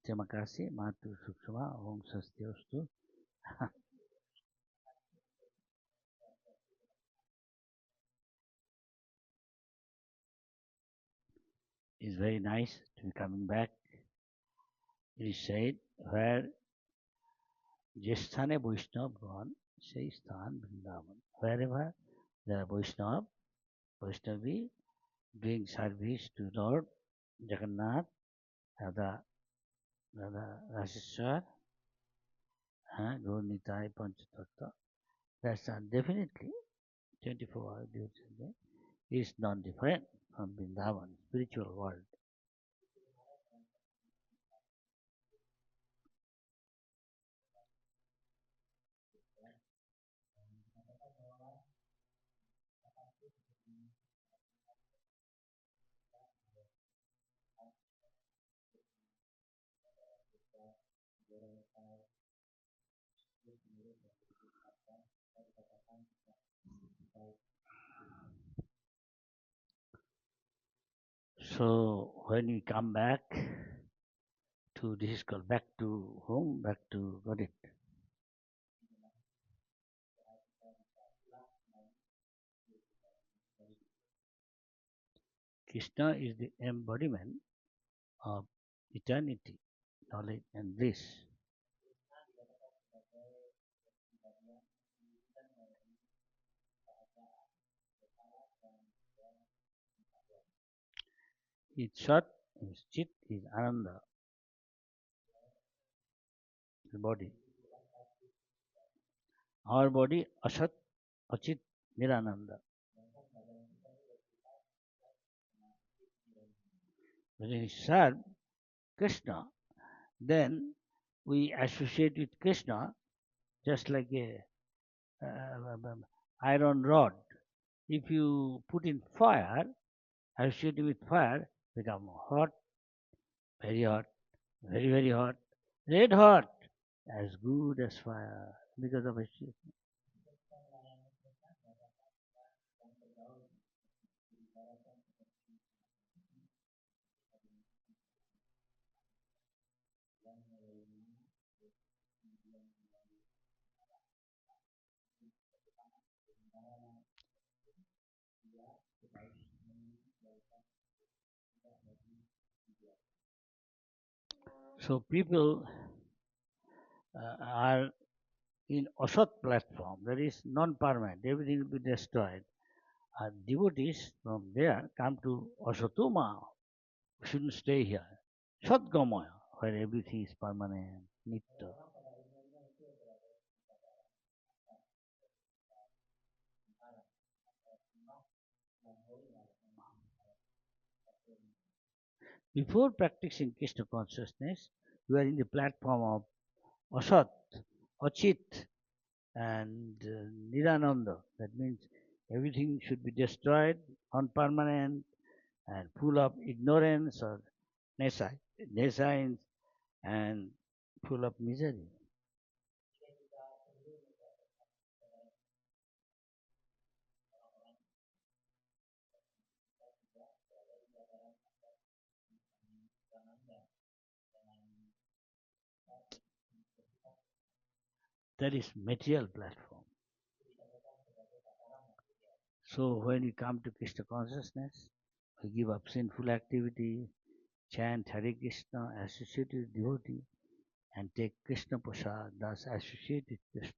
Namaste Makasi, Matu Sukshma, Om Sastyostu. It's very nice to be coming back. It is said, where Jesthane Vaishnav gone, say Sthan Vrindavan. Wherever there are Vaishnavi doing service to Lord Jagannath, Radha Raseshwar, Gaur Nitai Panchatattva, that's definitely 24 hours duty is not different from Vrindavan, spiritual world. So when we come back to this is called back to home, back to got it. Krishna is the embodiment of eternity, knowledge and bliss. His Sat, his Chit, his Ananda, the body. Our body, Asat, Achit, Nirananda. When we serve Krishna, then we associate with Krishna just like a iron rod. If you put in fire, associated with fire, become hot, very hot, very, very hot, red hot, as good as fire because of association. So people are in Asat platform, that is non-permanent, everything will be destroyed. Devotees from there come to Asatoma, we shouldn't stay here. Satgamaya, where everything is permanent, nitya. Before practicing Krishna consciousness, you are in the platform of Asat, Achit, and Nirananda. That means everything should be destroyed, unpermanent, and full of ignorance or nescience, and full of misery. That is material platform. So when we come to Krishna consciousness, we give up sinful activity, chant Hare Krishna, associate with devotee, and take Krishna Prasad, thus associate with Krishna.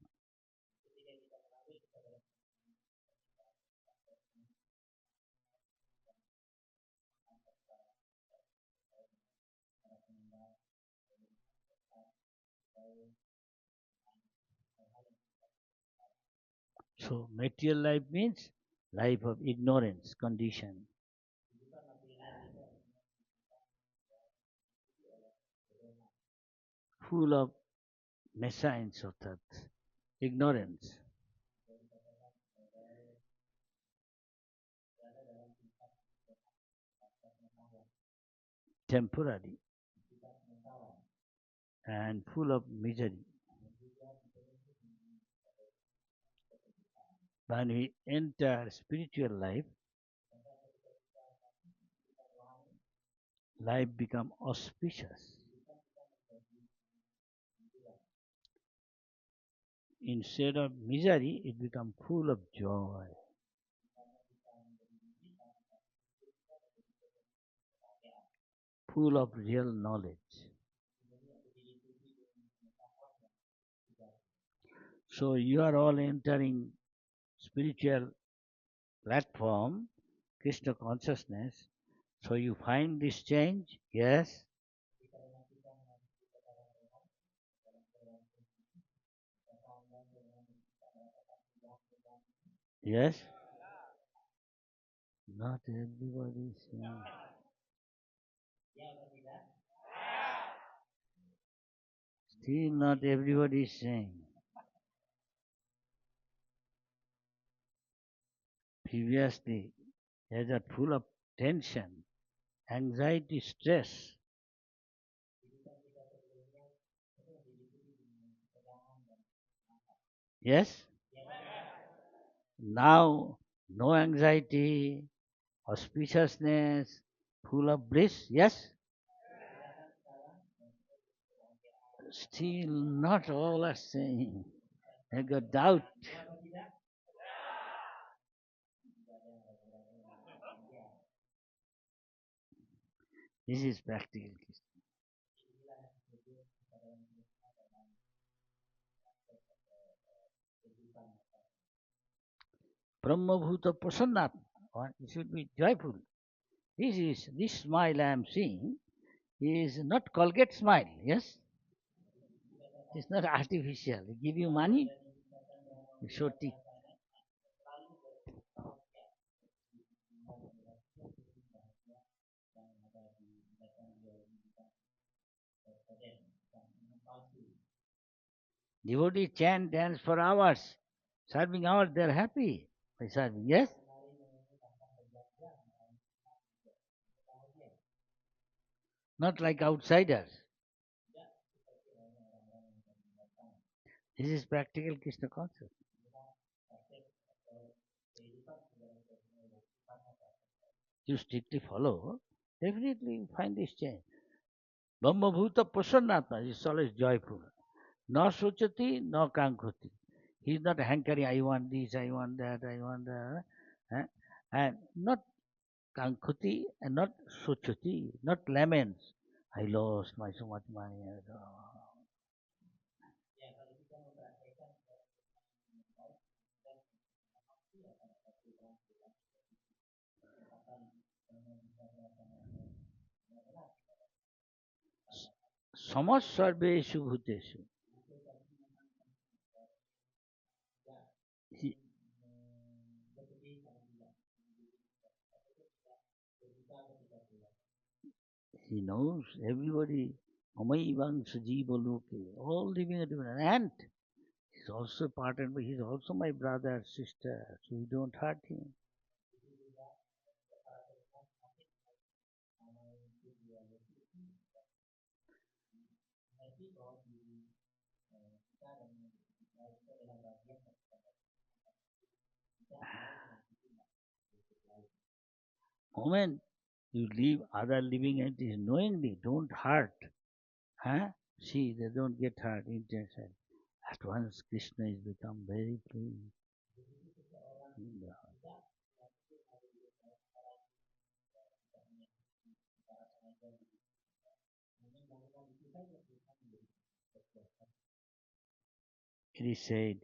So material life means life of ignorance, condition. Full of nescience অর্থাৎ ignorance. Temporary and full of misery. When we enter spiritual life, life become auspicious. instead of misery, it becomes full of joy. Full of real knowledge. So you are all entering spiritual platform, Krishna consciousness. So you find this change? Yes? Yes? Not everybody is saying. Still not everybody is saying. Previously, they are full of tension, anxiety, stress. Yes? Now, no anxiety, auspiciousness, full of bliss. Yes? Still not all are saying. They got doubt. This is practical. Brahmabhuta Prasannatma. It should be joyful. This smile I am seeing is not Colgate smile, yes? It's not artificial. They give you money, you show teeth. Devotees chant, dance for hours. Serving hours, they're happy by serving, yes? Not like outsiders. This is practical Krishna consciousness. You strictly follow, definitely you find this change. Brahmabhuta Prasannatma is always joyful. No sochati, no kankoti. He is not hankering, I want this, I want that, I want that. And not kankoti and not sochati, not laments. I lost my so much money. Samas sarveshu bhuteshu. He, he knows everybody. Amaivang sajiva loke. All living a different. And he's also part and he's also my brother, sister. So we don't hurt him. Moment you leave other living entities knowingly, don't hurt. Huh? See, they don't get hurt intentionally. At once Krishna is become very pleased. It is said,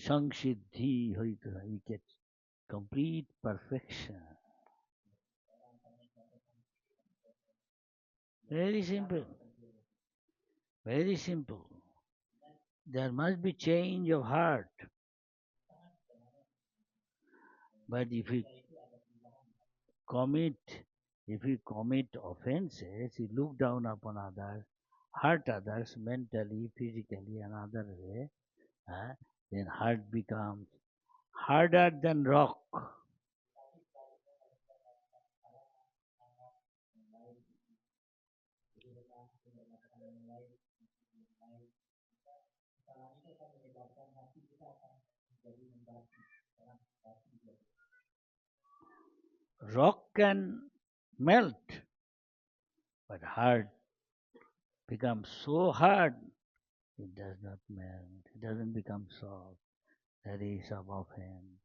Sangshiddhi Harita, he gets complete perfection. Very simple. Very simple. There must be change of heart. But commit, if we commit offenses, we look down upon others, hurt others mentally, physically, another way, uh, then heart becomes harder than rock. Rock can melt, but heart becomes so hard It does not melt. It doesn't become soft. That is above him.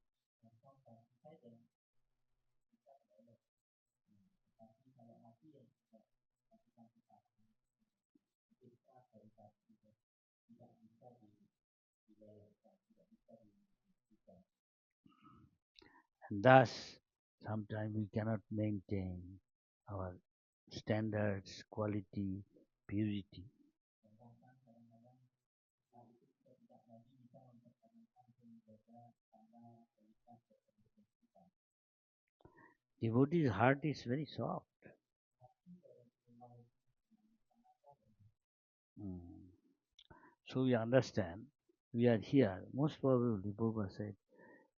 And thus, sometimes we cannot maintain our standards, quality, purity. Devotee's heart is very soft. Mm. So we understand we are here. Most probably, Prabhupada said,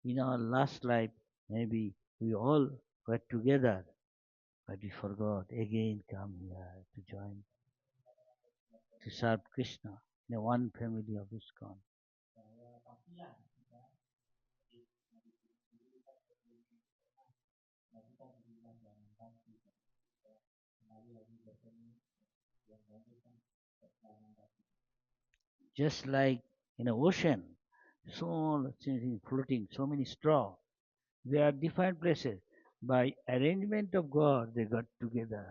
in our last life, maybe we all were together, but we forgot. Again, come here to join, to serve Krishna in a one family of ISKCON. Just like in an ocean, so many floating, so many straw. They are different places. By arrangement of God, they got together.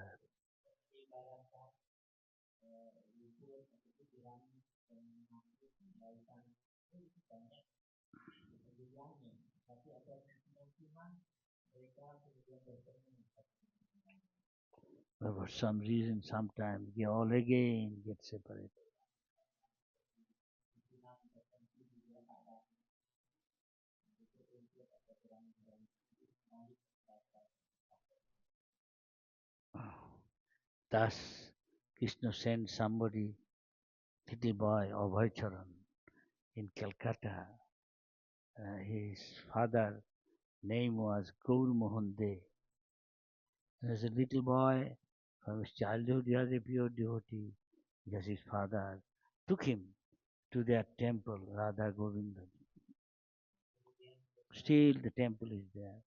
But for some reason, sometimes they all again get separated. Thus, Krishna sent somebody, little boy, Abhaycharan, in Calcutta. His father name was Gaur Mohan De. As a little boy, from his childhood, he was a pure devotee because his father took him to their temple, Radha Govinda. Still, the temple is there.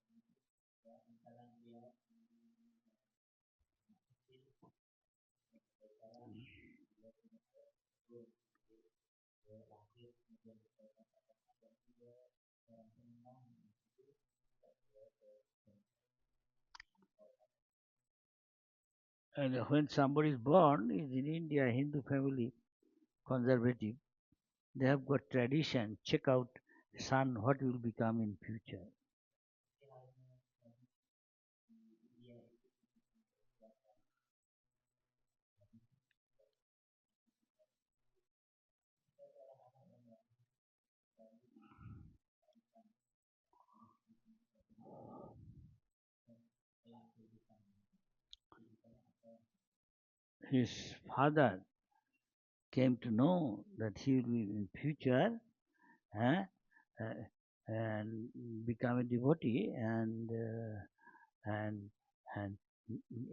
And when somebody is born, is in India, Hindu family, conservative, they have got tradition. Check out son, what will become in future. His father came to know that he will be in future eh, uh, and become a devotee and and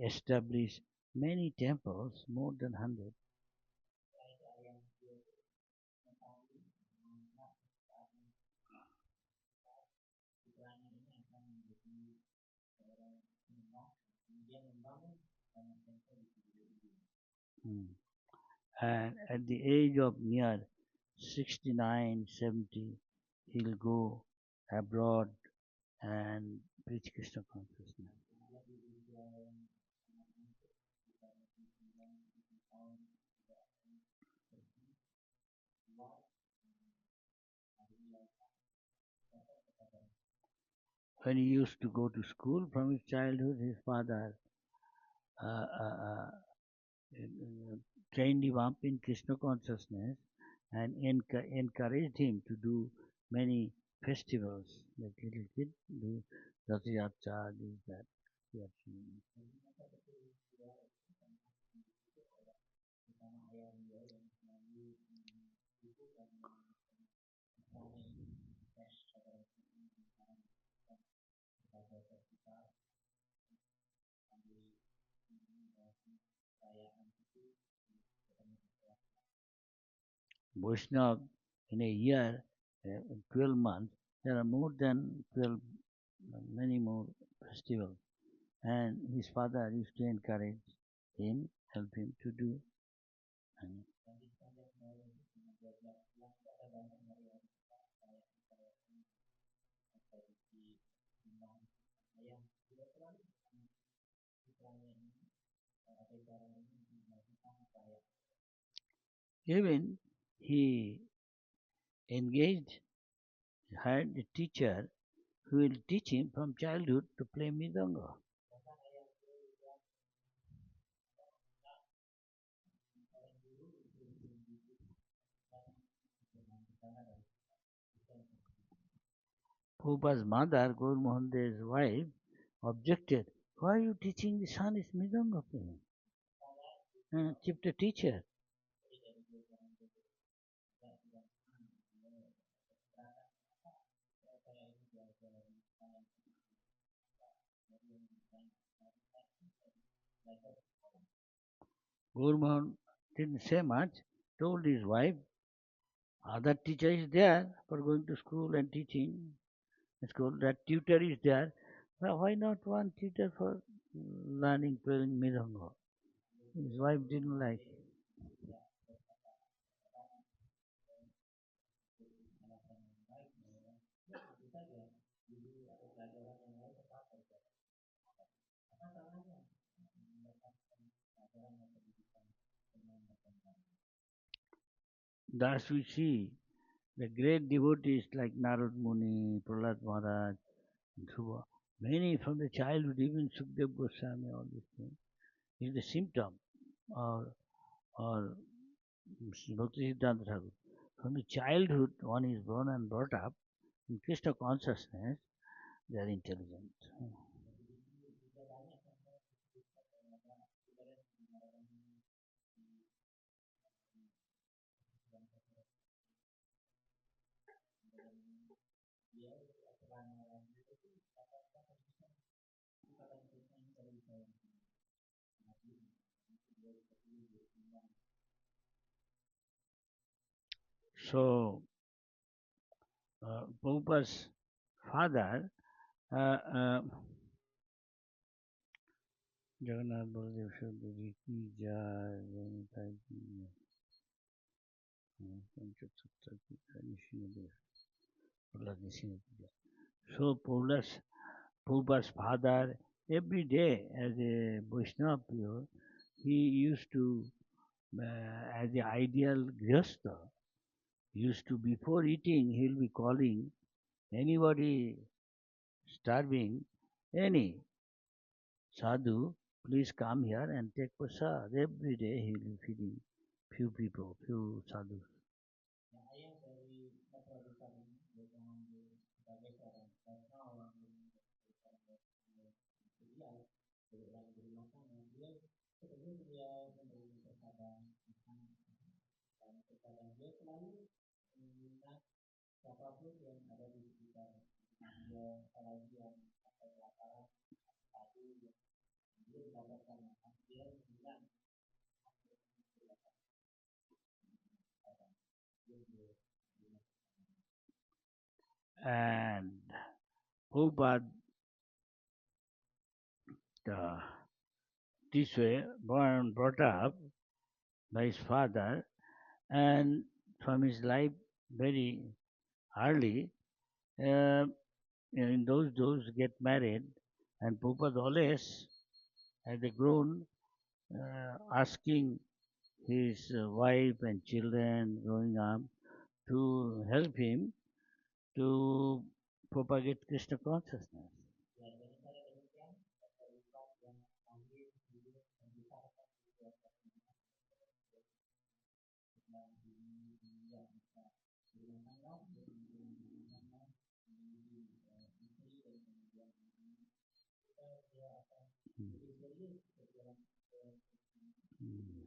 establish many temples, more than 100. Mm. And at the age of near 69, 70, he'll go abroad and preach Krishna consciousness. When he used to go to school from his childhood, his father uh, uh, uh, trained him up in Krishna consciousness and encouraged him to do many festivals, like little kid do Rath Yatra, this, that. We are seeing. Vaishnav, in a year, 12 months, there are more than 12, many more festivals. And his father used to encourage him, help him to do. And Even he engaged, hired a teacher who will teach him from childhood to play mridanga. Prabhupada's mother, Gaur Mohan's wife, objected. Why are you teaching the son is mridanga playing? Keep the teacher. Gaur Mohan didn't say much, told his wife, other teacher is there for going to school and teaching. School, that tutor is there. Well, why not one tutor for learning playing mridanga? His wife didn't like. Thus we see the great devotees like Narad Muni, Prahlad Maharaj, Dhruva, many from the childhood, even Sukdev Goswami, all these things, is the symptom or Bhakti Siddhanta Thakur. From the childhood, one is born and brought up in Krishna consciousness, they are intelligent. So, Prabhupada's father, Jagannath Baladev Shabdji ki jai, Jagannath ki jai, Panchasatta ki jai, Nrsimhadev, Prahlad Nrsimha ki jai. So, Prabhupada's father, every day as a Vaishnava pure, he used to, as the ideal Grihastha, used to, before eating, he will be calling anybody starving, any sadhu, please come here and take prasad. Every day he will be feeding few people, few sadhus. And Prabhupada, this way, born, brought up by his father, and from his life very early, in those days get married, and Prabhupada always, as they grown, asking his wife and children growing up to help him to propagate Krishna consciousness. Mm.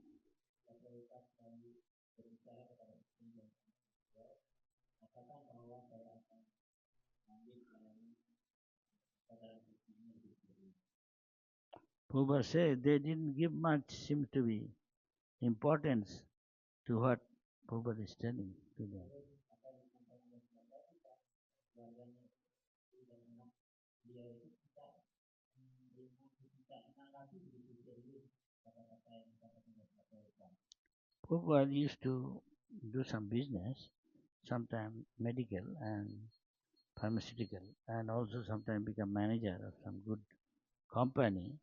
Prabhupada said they didn't give much, seems to be, importance to what Prabhupada is telling to them. Prabhupada used to do some business, sometimes medical, and pharmaceutical, and also sometimes become manager of some good company,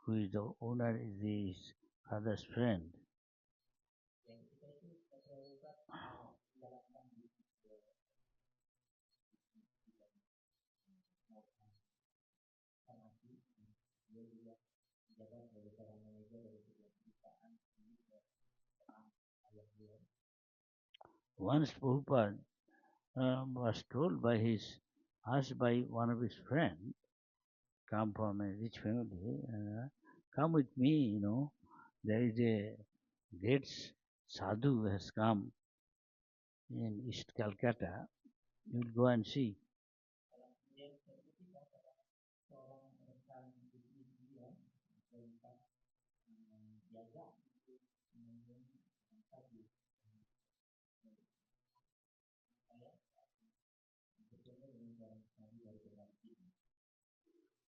who is the owner is his father's friend. Once Prabhupada was told by asked by one of his friends, come from a rich family, come with me, there is a great sadhu has come in East Calcutta, you will go and see.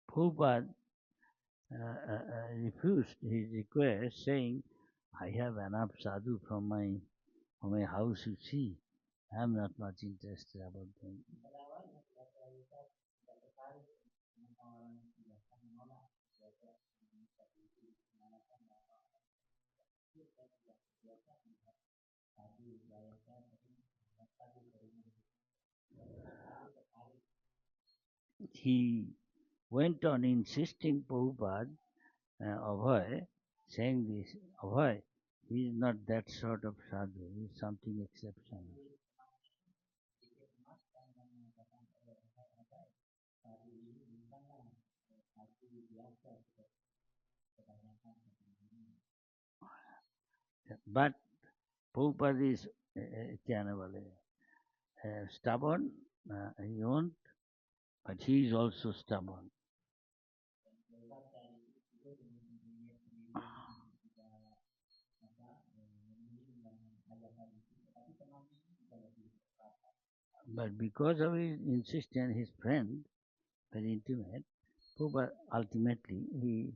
Prabhupada refused his request, saying, I have enough sadhu from my house, you see. I am not much interested about them. He went on insisting Prabhupada, Abhay, saying this, Abhay, he is not that sort of sadhu, he is something exceptional. But Prabhupada is stubborn, he won't, but he is also stubborn. But because of his insistence, his friend, very intimate, Prabhupada ultimately he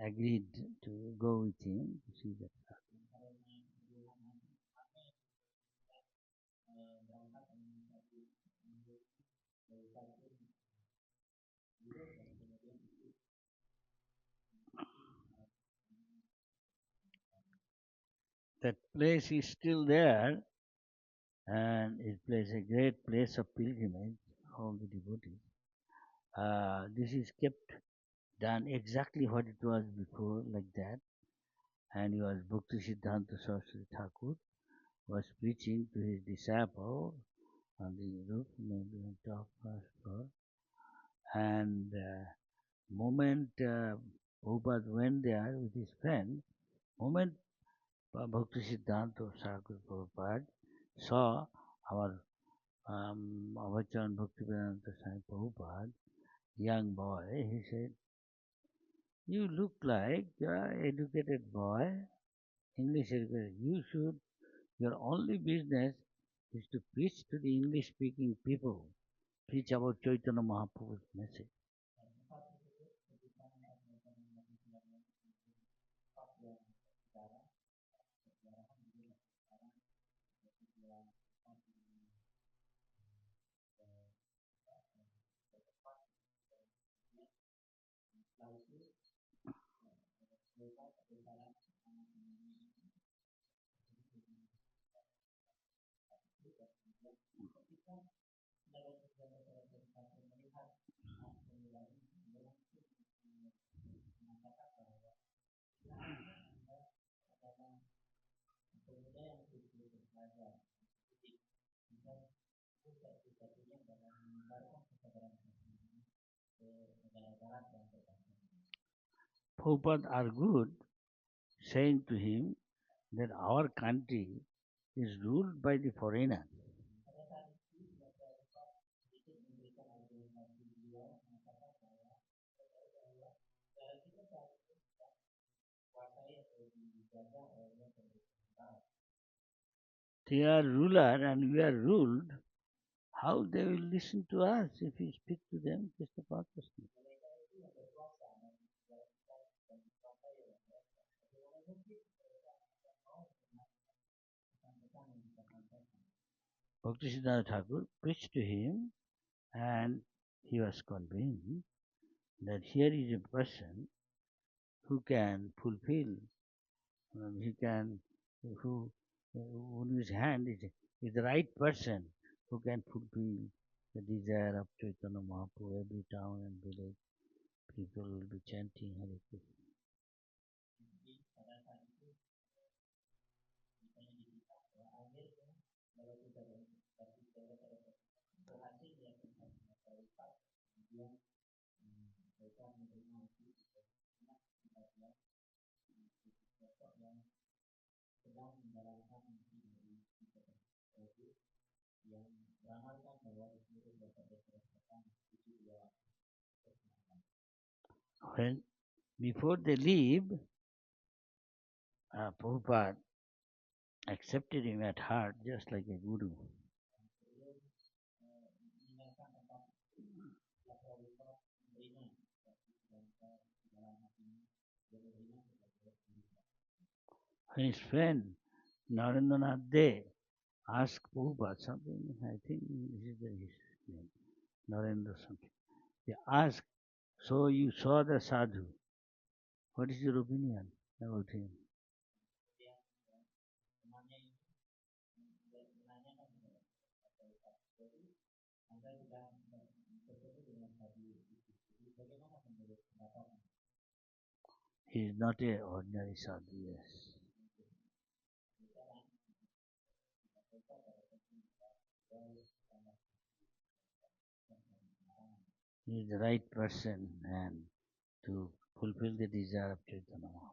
agreed to go with him to see that. That place is still there, and it is a great place of pilgrimage for all the devotees. This is kept done exactly what it was before, like that. And he was Bhakti Siddhanta Saraswati Thakur was preaching to his disciple on the roof, maybe on top first floor. And moment Prabhupada went there with his friend, moment Bhakti Siddhanta Saraswati Prabhupada saw our Avachan Bhaktivedanta Swami Prabhupada, young boy, he said, you look like an educated boy, English educated. Your only business is to preach to the English speaking people, preach about Chaitanya Mahaprabhu's message. Prabhupada argued, saying to him that our country is ruled by the foreigners. They are ruler and we are ruled. How they will listen to us if we speak to them? Krishna consciousness. Bhaktisiddhanta Thakur preached to him, and he was convinced that here is a person who can fulfill, he can, who, on his hand is the right person who can fulfill the desire of Chaitanya Mahaprabhu. Every town and village people will be chanting Hare Krishna. When before they leave, Prabhupada accepted him at heart just like a guru. When his friend Narendranath De asked Prabhupada something, I think this is his name, Narendra something. They asked, so you saw the sadhu, what is your opinion about him? He is not a ordinary sadhu, yes. He is the right person and to fulfill the desire of Chaitanya Mahaprabhu.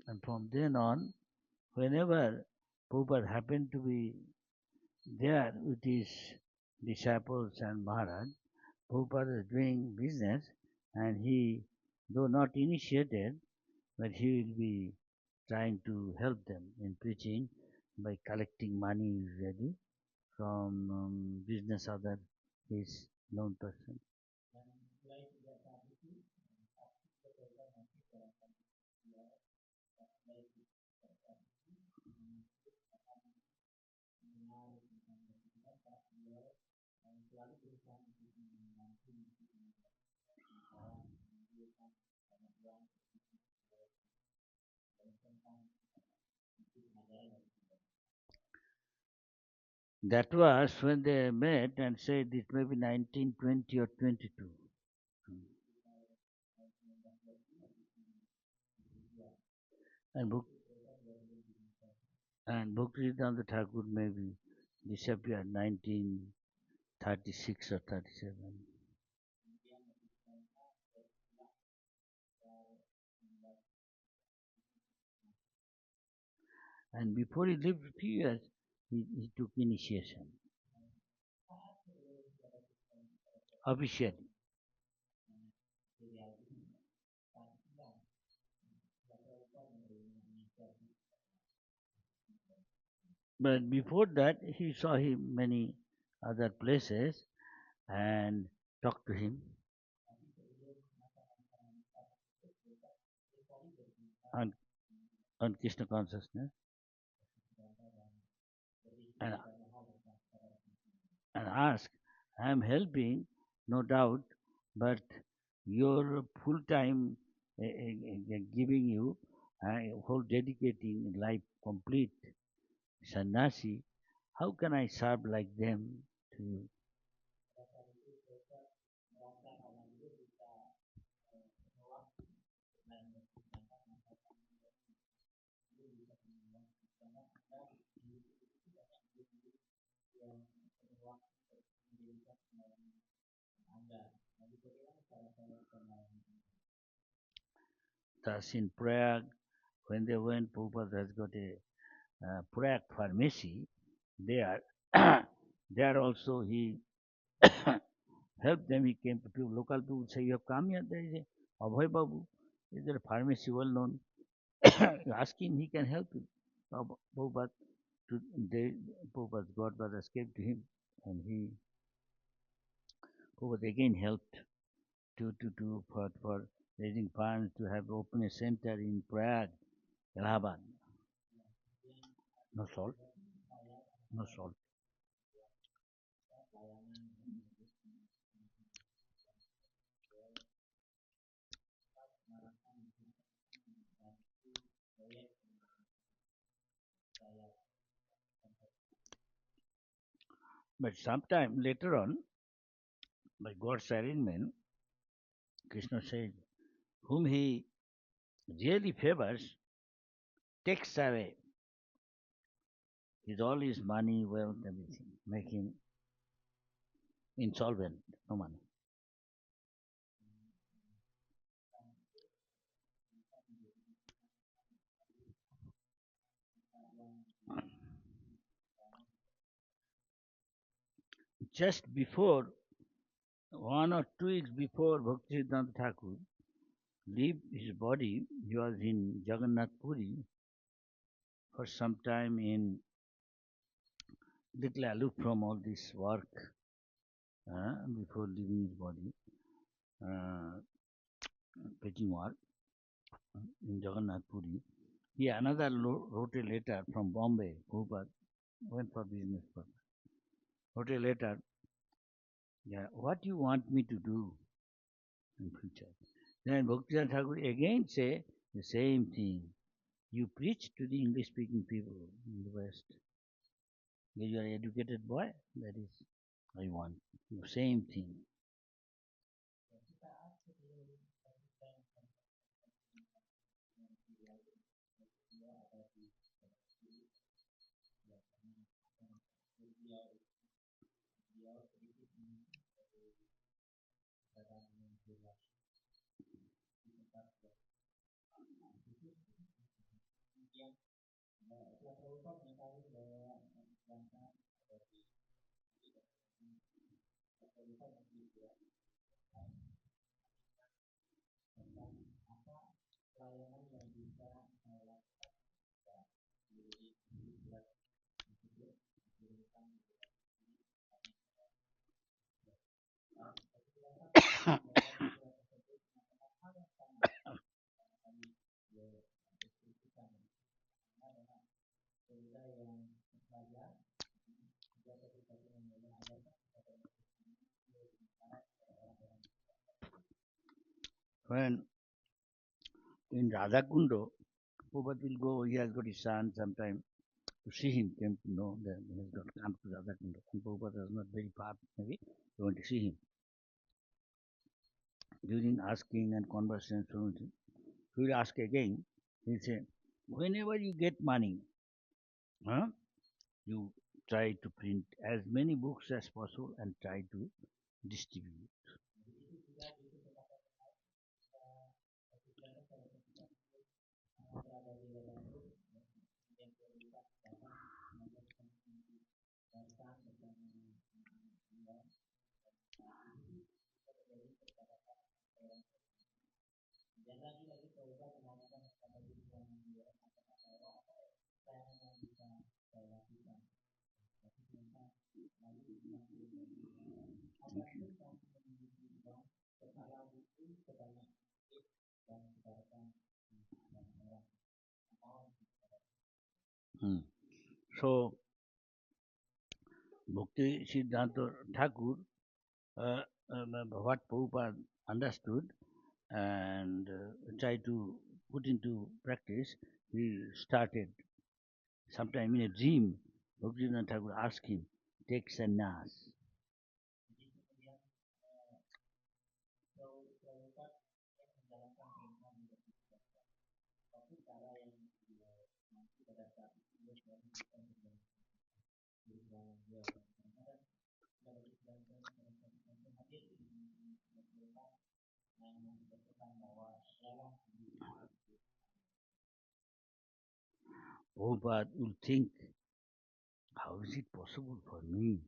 And from then on, whenever Prabhupada happened to be there with his disciples and Maharaj, Prabhupada is doing business and he, though not initiated, but he will be trying to help them in preaching by collecting money usually from business other his known person. That was when they met and said it may be 1920 or 22. And book and Bhaktisiddhanta Thakur maybe disappeared 1936 or 37. And before he lived a few years, he took initiation officially. But before that, he saw him many other places and talked to him on, on Krishna consciousness and, and asked, I am helping, no doubt, but your full time giving you, whole dedicating life complete sannyasi, how can I serve like them to you? Thus in Prague, when they went, Prabhupada has got a Prague pharmacy. There, there also he helped them. He came to people, local people say, you have come here, there is a Abhay Babu, is there a pharmacy well known? Ask him, he can help you. Prabhupada, Prabhupada's godbrothers came to him and he Prabhupada again helped for raising funds to have open a center in Prayag, Allahabad. No salt, no salt. But sometime later on, by God's arrangement, Krishna said, whom he really favors takes away all his money, wealth, everything, make him insolvent, no money. Just before, 1 or 2 weeks before Bhaktisiddhanta Thakur leave his body, he was in Jagannath Puri for some time in little aloof from all this work before leaving his body, uh, preaching work in Jagannath Puri. He another wrote a letter from Bombay. Prabhupada went for business purpose. Wrote a letter. Yeah, what you want me to do in future? Then Bhaktivinoda Thakur again say the same thing. You preach to the English speaking people in the West. You are an educated boy, that is I want. The same thing. When in Radhakundo, Prabhupada will go, he has got his son sometime to see him, came to know that he has got come to Radhakundo. And Prabhupada was not very far, maybe, he went to see him. During asking and conversation, he will ask again, he'll say, whenever you get money, you try to print as many books as possible and try to distribute. So, Bhakti Siddhanta Thakur, what Prabhupada understood and tried to put into practice, he started sometime in a dream. Bhakti Siddhanta Thakur asked him, take sannyas. Prabhupada will think, how is it possible for me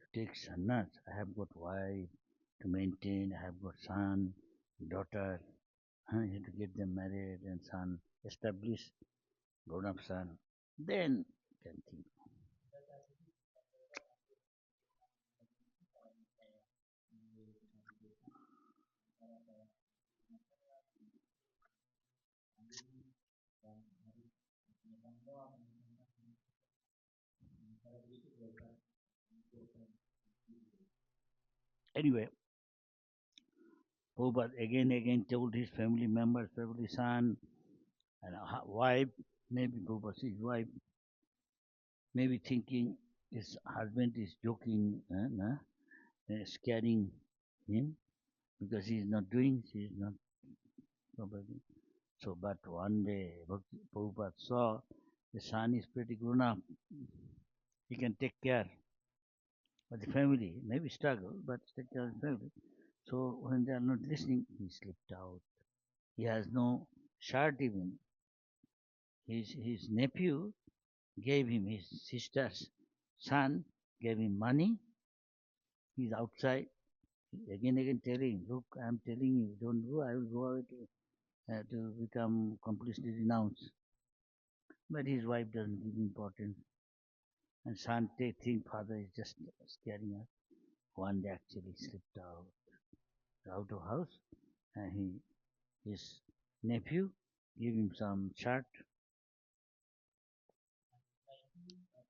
to take sannyas? I have got wife to maintain, I have got son, daughter, I have to get them married and son, establish grown up son. Then can think. Anyway, Prabhupada again told his family members, probably son and wife, maybe Prabhupada's wife, maybe thinking his husband is joking, scaring him because he is not doing, she is not probably. So, but one day Prabhupada saw the son is pretty grown up. He can take care of the family, maybe struggle, but take care of the family. So when they are not listening, he slipped out. He has no shirt even. His nephew gave him, his sister's son gave him money. He's outside. Again telling, look, I'm telling you, don't go, I will go away to become completely renounced. But his wife doesn't give importance. And son think father is just scaring us. One day actually slipped out of house, and his nephew gave him some shirt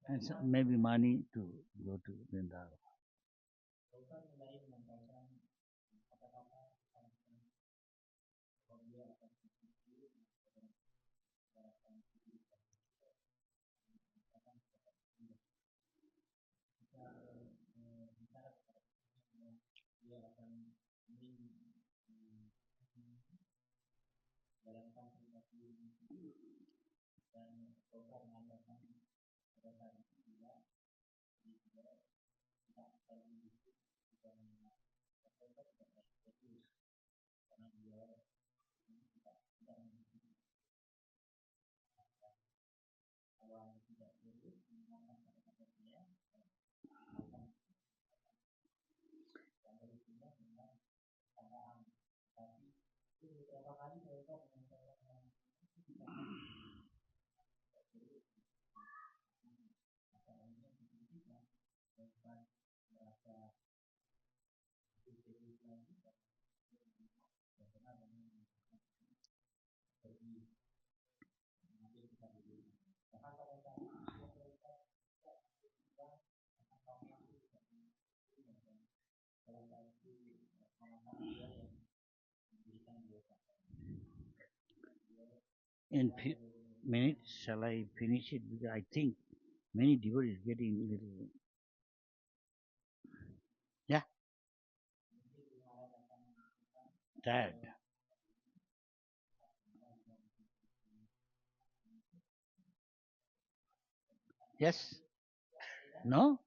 and some, maybe money to go to Vrindavan. In few minutes, shall I finish it? Because I think many devotees getting little, yeah, tired. Yes? No?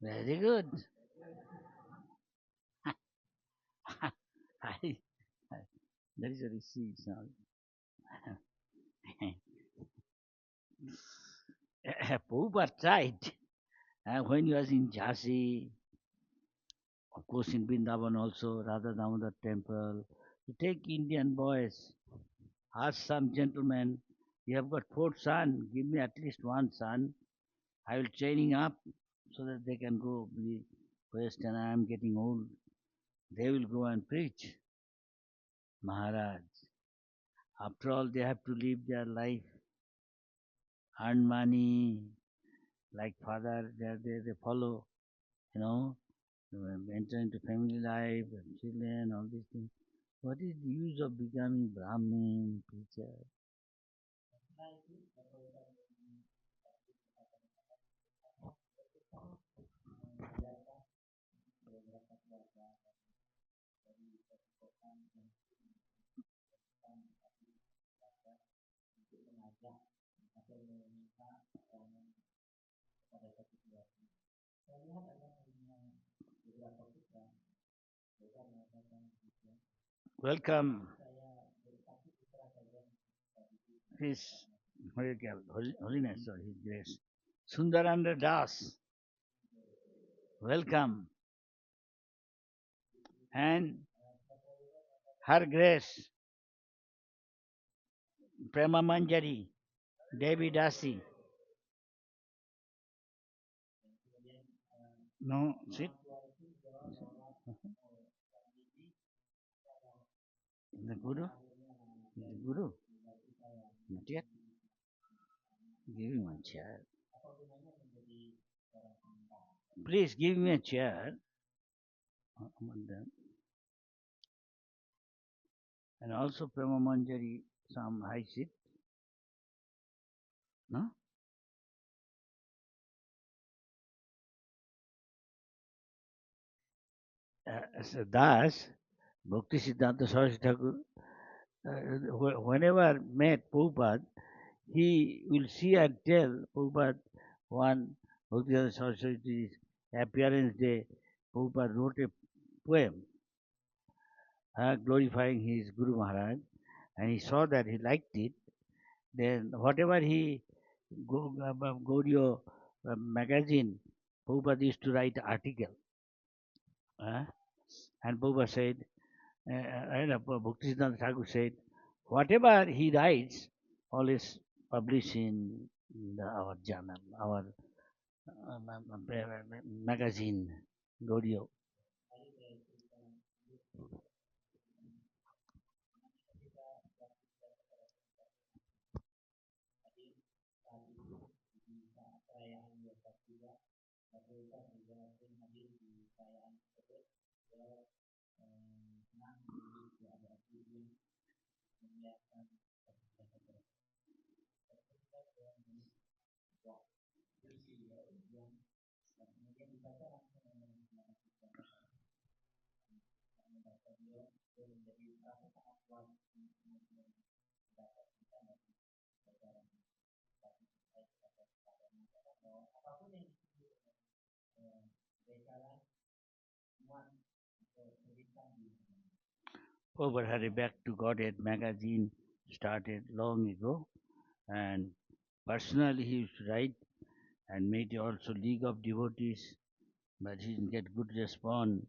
Very good. I, that is what he sees now. Prabhupada tried when he was in Jhansi, of course in Vrindavan also, Radha Damodar temple, to take Indian boys, ask some gentleman, you have got 4 sons, give me at least 1 son, I will training up so that they can go be West and I am getting old. They will go and preach. Maharaj, after all they have to live their life, earn money, like father, they follow, you know, enter into family life and children, all these things. What is the use of becoming Brahmin, preacher? Welcome, His Holiness or His Grace. Sundaranda Das, welcome. And Her Grace, Prema Manjari, Devi Dasi. No, sit. The Guru? The Guru? Not yet. Give him a chair. Please give me a chair. among them. And also Prema Manjari, some high seat, no? So Das, Bhakti Siddhanta Saraswati Thakur, whenever met Prabhupada, he will see and tell Prabhupada one Bhakti Saraswati's appearance day. Prabhupada wrote a poem glorifying his Guru Maharaj, and he saw that he liked it. Then whatever he Gaudiya magazine, Prabhupada used to write article. And Prabhupada said, Bhaktisiddhanta Thakur said, whatever he writes, always publish in our journal, our magazine, Gaudiya. Over had a Back to Godhead magazine started long ago, and personally he used to write and made also League of Devotees, but he didn't get good response.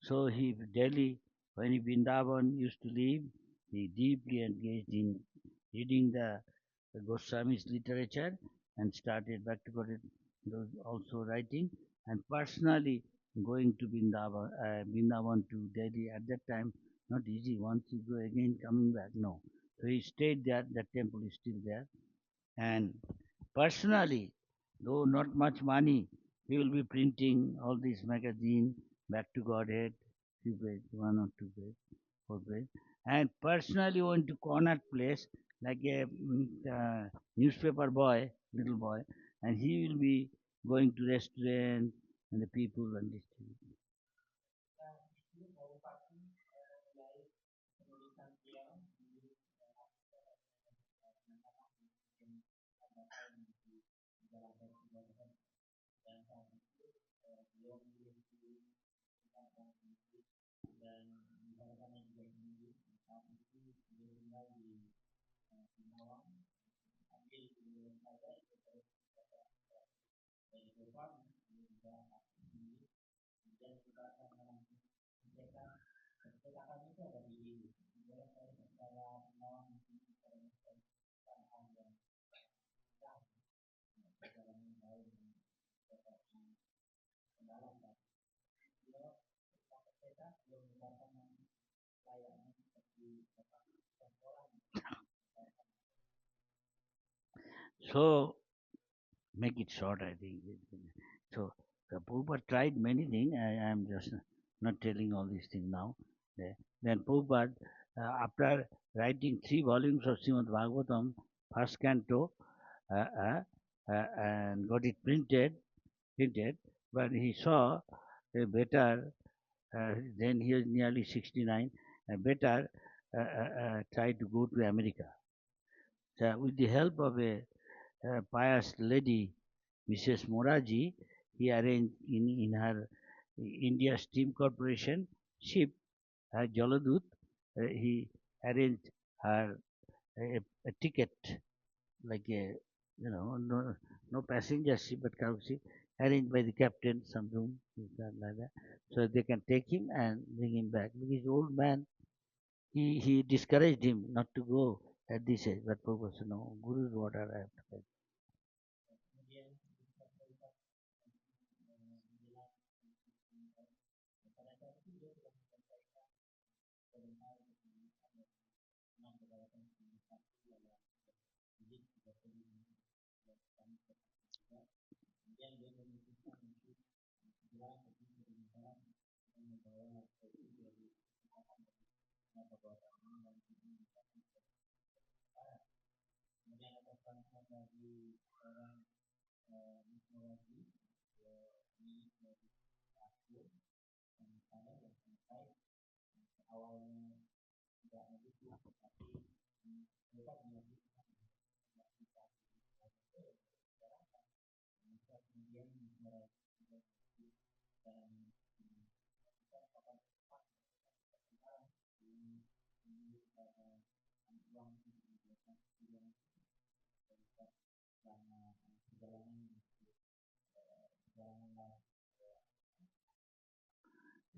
So he daily, when he Vrindavan used to live, he deeply engaged in reading the Goswami's literature and started back to Godhead also writing and personally going to Vrindavan to Delhi at that time. Not easy. Once you go again, coming back, no. So he stayed there. That temple is still there. And personally, though not much money, he will be printing all these magazine, Back to Godhead, few page, one or two page, four page. And personally went to corner place like a newspaper boy, little boy, and he will be going to restaurant and the people and distribute. So make it short, I think. So the Prabhupada tried many things. I am just not telling all these things now. Then Prabhupada, after writing 3 volumes of Srimad Bhagavatam, first canto, and got it printed, but he saw a better, then he was nearly 69, better try to go to America. So with the help of a pious lady, Mrs. Moraji, he arranged in her India Steam Corporation ship, Jaladut, he arranged her a ticket, like a, no passenger ship, but cargo ship, arranged by the captain, some room, like that, so they can take him and bring him back. Because he's old man, he discouraged him not to go at this age, but Prabhupada said, no, Guru's order, I have to go.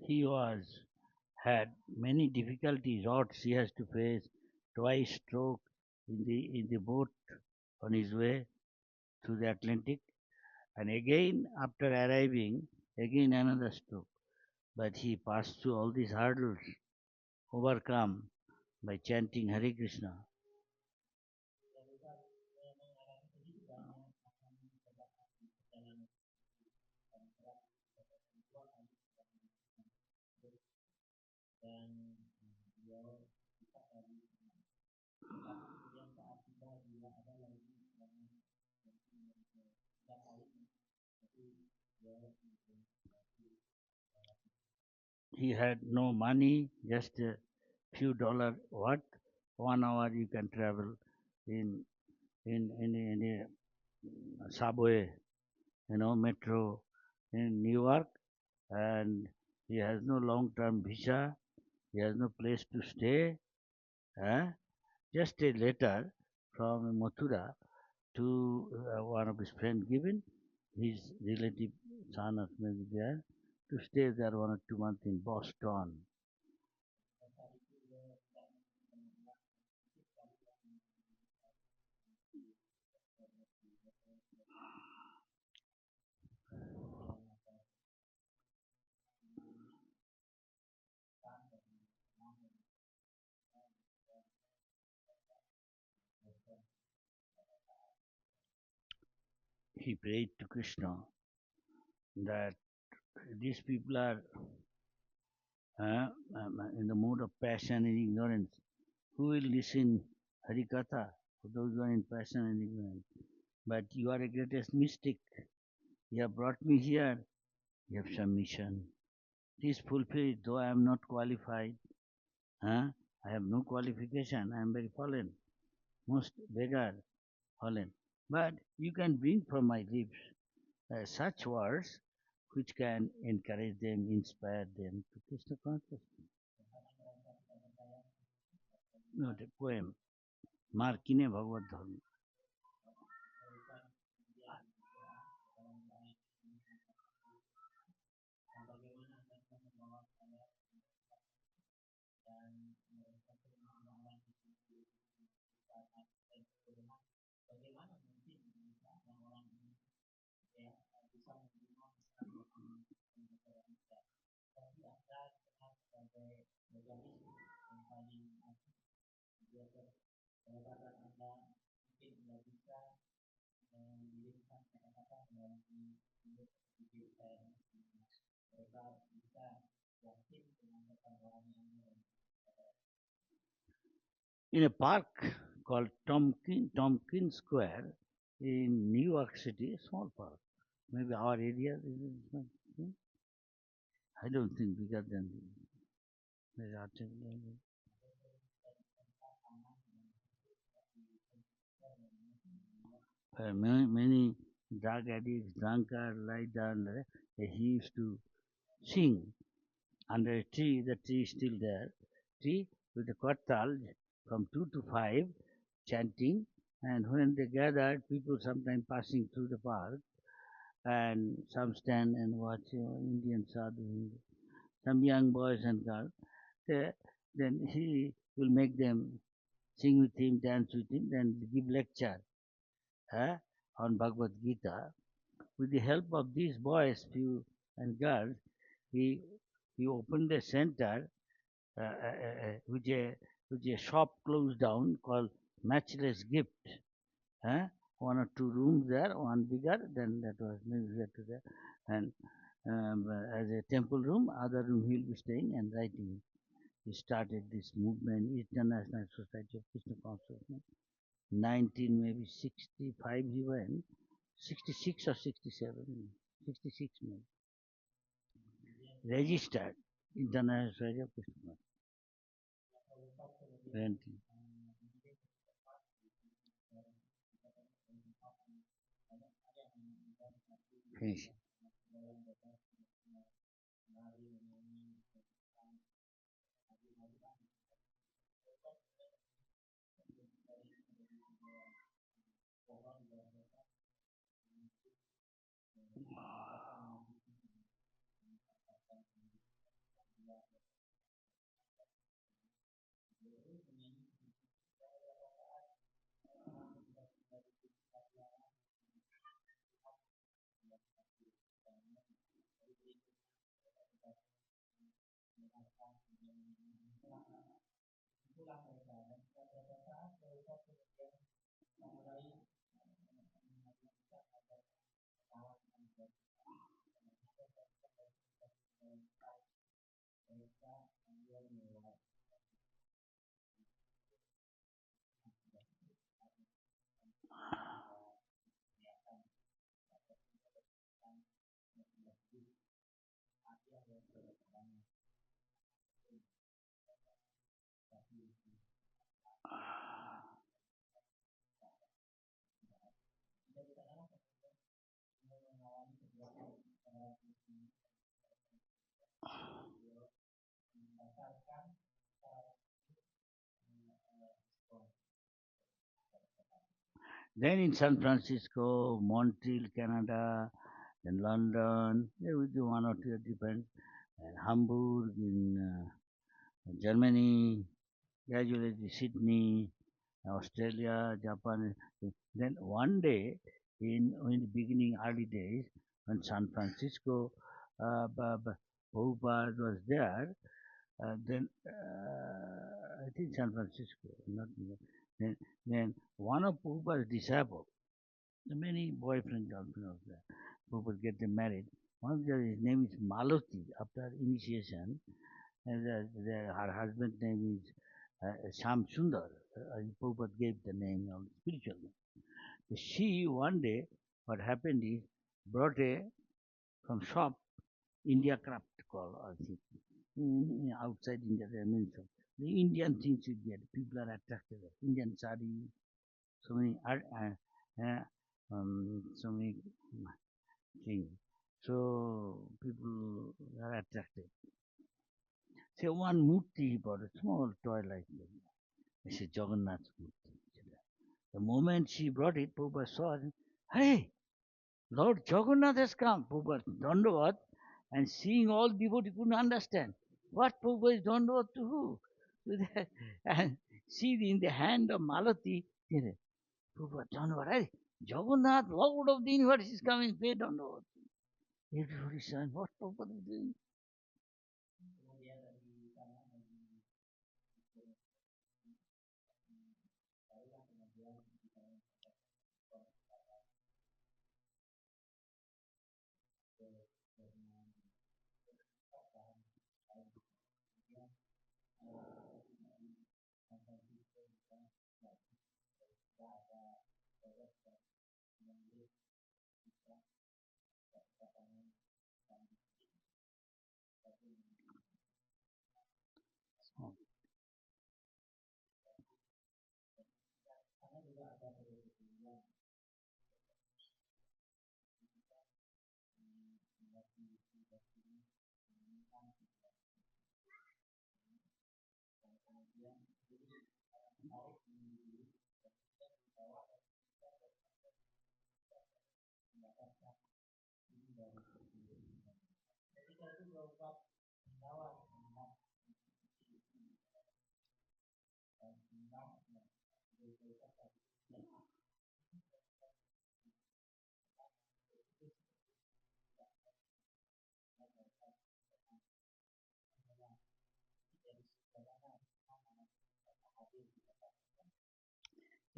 He was had many difficulties, odds he has to face, twice stroke in the boat on his way through the Atlantic, and again after arriving, again another stroke. But he passed through all these hurdles, overcome by chanting Hare Krishna. He had no money, just a few dollars worth. 1 hour you can travel in in a subway, metro in New York, and he has no long-term visa. He has no place to stay. eh? Just a letter from Mathura to one of his friends given, his relative son or maybe there, to stay there 1 or 2 months in Boston. He prayed to Krishna that these people are in the mood of passion and ignorance. Who will listen Harikatha for those who are in passion and ignorance? But you are a greatest mystic. You have brought me here. You have some mission. Please fulfill it, though I am not qualified. Huh? I have no qualification. I am very fallen, most beggar, fallen. But you can bring from my lips such words which can encourage them, inspire them to Krishna consciousness. Not a poem. Markine Bhagavad Dharma. In a park called Tompkins Square in New York City, a small park. Maybe our area is, I don't think bigger than the many drug addicts, drunkards lie down there. He used to sing under a tree. The tree is still there. Tree with a kartal from 2 to 5, chanting. And when they gathered, people sometimes passing through the park, and some stand and watch Indian sadhu, some young boys and girls. They, then he will make them sing with him, dance with him, then give lecture eh, on Bhagavad Gita. With the help of these boys, few and girls, he he opened a center which a shop closed down called Matchless Gift. Eh? 1 or 2 rooms there, one bigger, then that was maybe here to there, and as a temple room, other room he will be staying and writing. He started this movement, International Society of Krishna Consciousness. 19 maybe 65 he went, 66 or 67, 66 maybe. Registered International Society of Krishna Consciousness. Finish. Then in San Francisco, Montreal, Canada, then London, there will be one or two different, and Hamburg in Germany, gradually Sydney, Australia, Japan. Then one day, in the beginning, early days, when San Francisco, Prabhupada was there, then I think San Francisco, not New York. Then one of Prabhupada's disciples, many boyfriend girlfriend of there, Prabhupada get them married. One of their, his name is Malati. After initiation, and her husband's name is Sham Sundar. Prabhupada gave the name of spiritual name. She one day, what happened is, brought a from shop India craft call, I think. Outside India, there are many shops. The Indian things you get, people are attracted. Indian sari, so many so many things. So people are attracted. Say one murti he bought, a small toy like that. It's a Jagannath murti. The moment she brought it, Prabhupada saw it. Hey, Lord Jagannath has come. Prabhupada Dandavat, and seeing all devotees couldn't understand what Prabhupada is Dandavat to who. And see in the hand of Malati, Prabhupada Dandavat, hey, Jagannath, Lord of the universe is coming, pay Dandavat. Everybody said, what Prabhupada is doing?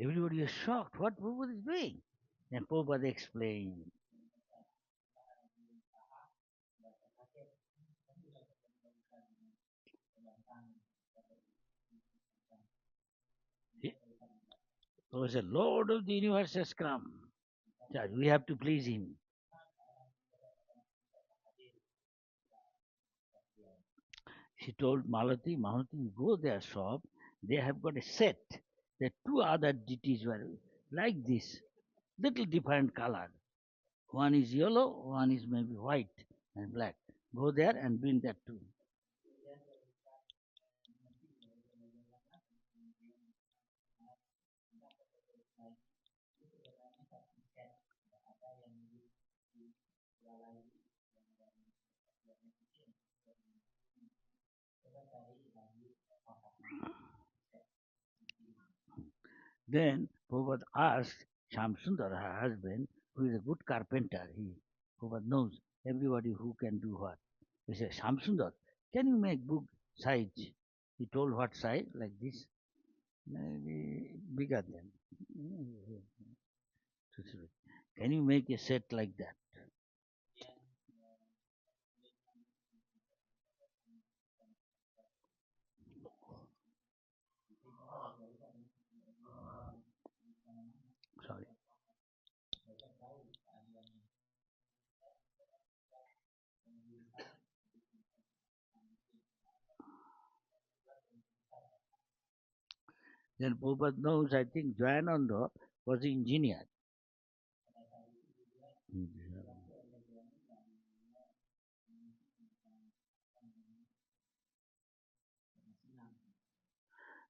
Everybody was shocked. What Prabhupada is doing? Then Prabhupada explained. So he said, Lord of the universe has come. Yeah, we have to please him. She told Malati, Malati, you go their shop, they have got a set. The two other deities were like this, little different color. One is yellow, one is maybe white and black. Go there and bring that too. Then Prabhupada asked Shamsundar, her husband, who is a good carpenter. Prabhupada knows everybody who can do what. He said, Shamsundar, can you make book size? He told what size? Like this? Maybe bigger than. Can you make a set like that? Sorry. Then Prabhupada knows, I think Jayananda was the engineer.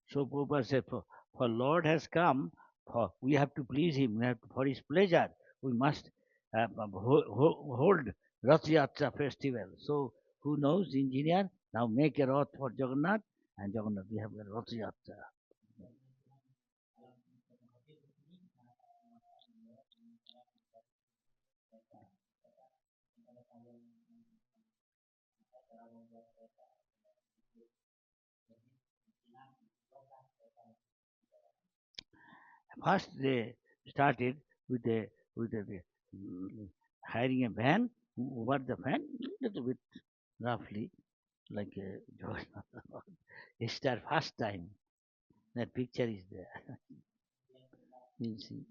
So Prabhupada said, for Lord has come, we have to please him, for his pleasure, we must hold Rath Yatra festival. So who knows, engineer, now make a Rath for Jagannath, and Jagannath, we have a Rath Yatra. First they started with mm, hiring a van. Over the van, little bit roughly, like a it's their first time. That picture is there. You see.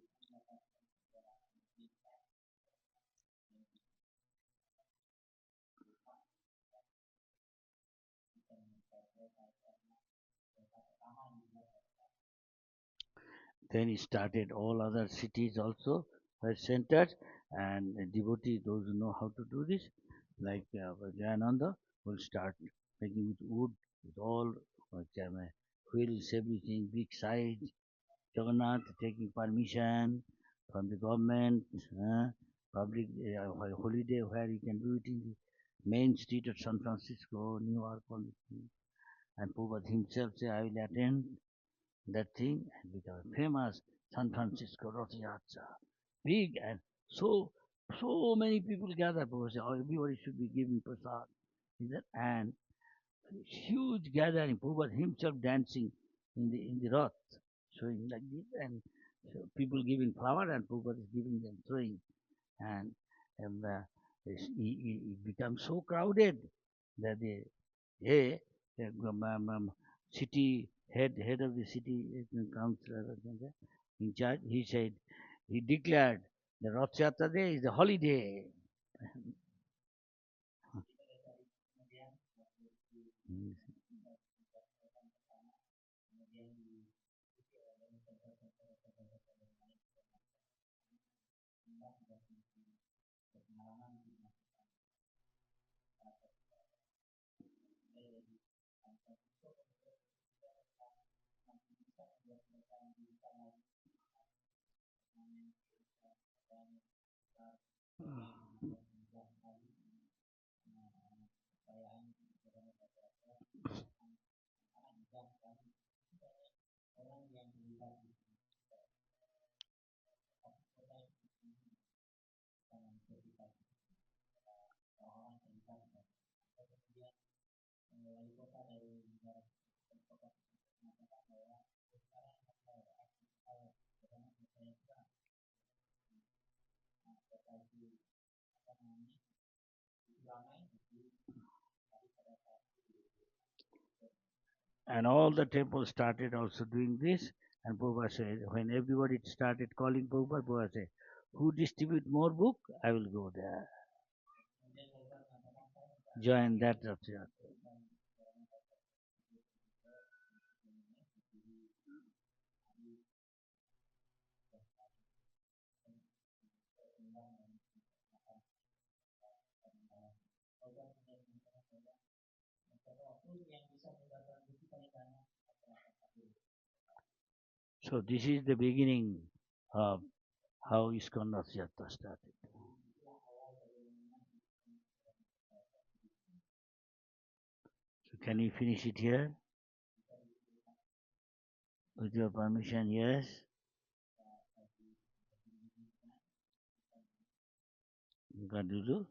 Then he started all other cities also, centers, and devotees, those who know how to do this, like Jayananda, will start making with wood, with all wheels, everything, big size. Jagannath taking permission from the government, public holiday where you can do it in the main street of San Francisco, New York, all these things. And Prabhupada himself say, I will attend that thing and become famous San Francisco Rath Yatra. Big and so many people gather. Prabhupada say, oh, everybody should be giving prasad. And huge gathering. Prabhupada himself dancing in the Rath, showing like this, and so people giving flower, and Prabhupada is giving them throwing, and it becomes so crowded that the city head of the city councillor in charge, he said, he declared the Rath Yatra day is a holiday. And all the temples started also doing this. And Prabhupada said, when everybody started calling Prabhupada, Prabhupada said, who distribute more book, I will go there. Join that Rath Yatra. So this is the beginning of how ISKCON Rath Yatra started. So can we finish it here? With your permission, yes? Gadudu?